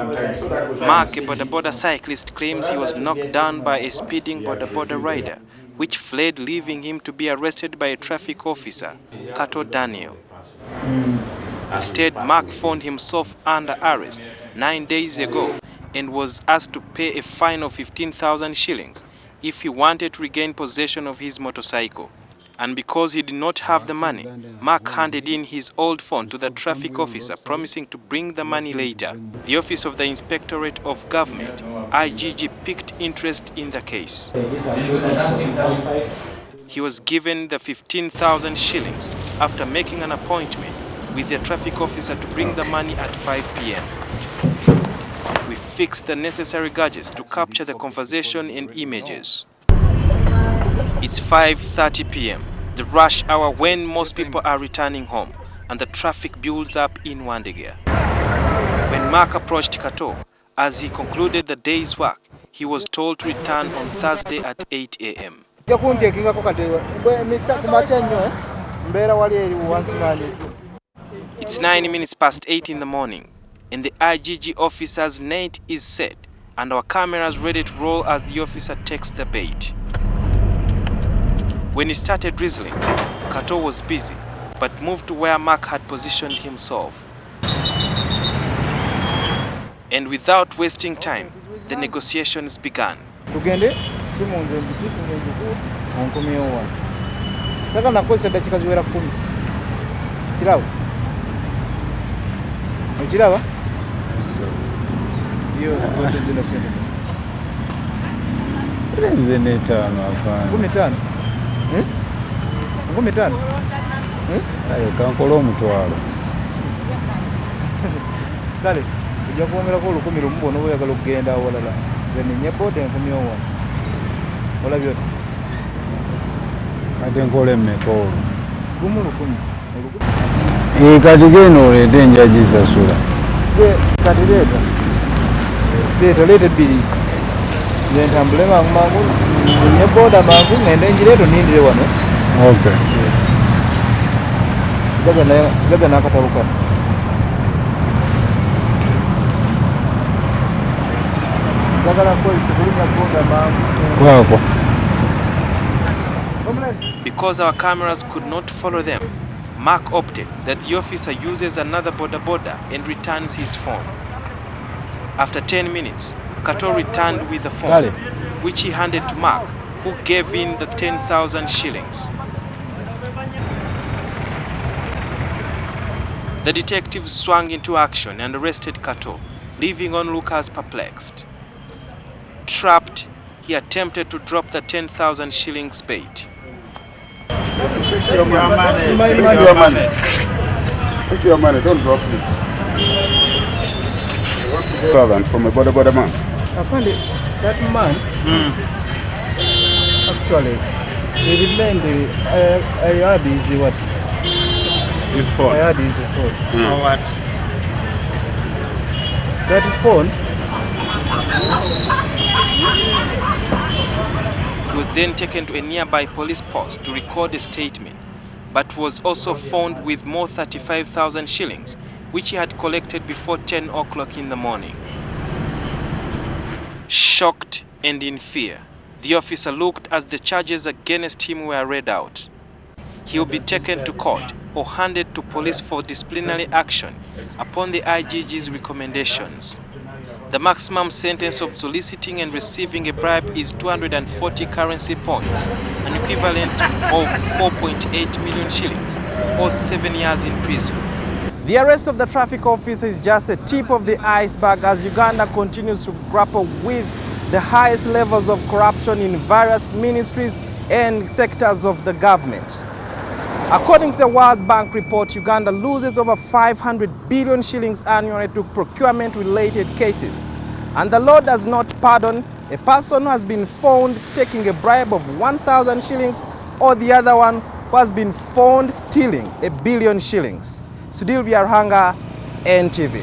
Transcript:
Mark, a boda cyclist, claims he was knocked down by a speeding boda rider, which fled, leaving him to be arrested by a traffic officer, Kato Denis. Instead, Mark found himself under arrest 9 days ago and was asked to pay a fine of 15,000 shillings if he wanted to regain possession of his motorcycle. And because he did not have the money, Mark handed in his old phone to the traffic officer, promising to bring the money later. The Office of the Inspectorate of Government, IGG, picked interest in the case. He was given the 15,000 shillings after making an appointment with the traffic officer to bring the money at 5 p.m. We fixed the necessary gadgets to capture the conversation and images. It's 5:30 p.m, the rush hour when most people are returning home, and the traffic builds up in Wandegear. When Mark approached Kato, as he concluded the day's work, he was told to return on Thursday at 8 a.m. It's 9 minutes past 8 in the morning, and the IGG officer's net is set, and our cameras ready to roll as the officer takes the bait. When it started drizzling, Kato was busy, but moved to where Mark had positioned himself. And without wasting time, the negotiations began. Kale ujja kwongerako olukumi lumu bw'onoba oyagala okugenda awalala nze ninye boda enkumi owa olabye oti kati nkola emmeka olwo gumu lukumi kati genda oleete njagizasula kati leeta ebbiri nze ntambule mangu ninye boda mangu ngende njireeto nindire wano sigaga n'akatabo kano. Because our cameras could not follow them, Mark opted that the officer uses another boda and returns his phone. After 10 minutes, Kato returned with the phone, which he handed to Mark, who gave in the 10,000 shillings. The detectives swung into action and arrested Kato, leaving onlookers perplexed. Trapped, he attempted to drop the 10,000 shillings bait. Take your money, don't drop it. From a boda man. I found it, that man, actually, he remained, I had his what? His phone? I had his phone. Or what? That phone? He was then taken to a nearby police post to record a statement, but was also found with more 35,000 shillings, which he had collected before 10 o'clock in the morning. Shocked and in fear, the officer looked as the charges against him were read out. He will be taken to court or handed to police for disciplinary action upon the IGG's recommendations. The maximum sentence of soliciting and receiving a bribe is 240 currency points, an equivalent of 4.8 million shillings, or 7 years in prison. The arrest of the traffic officer is just a tip of the iceberg as Uganda continues to grapple with the highest levels of corruption in various ministries and sectors of the government. According to the World Bank report, Uganda loses over 500 billion shillings annually to procurement-related cases. And the law does not pardon a person who has been found taking a bribe of 1,000 shillings or the other one who has been found stealing 1 billion shillings. Sudhir Byaruhanga, NTV.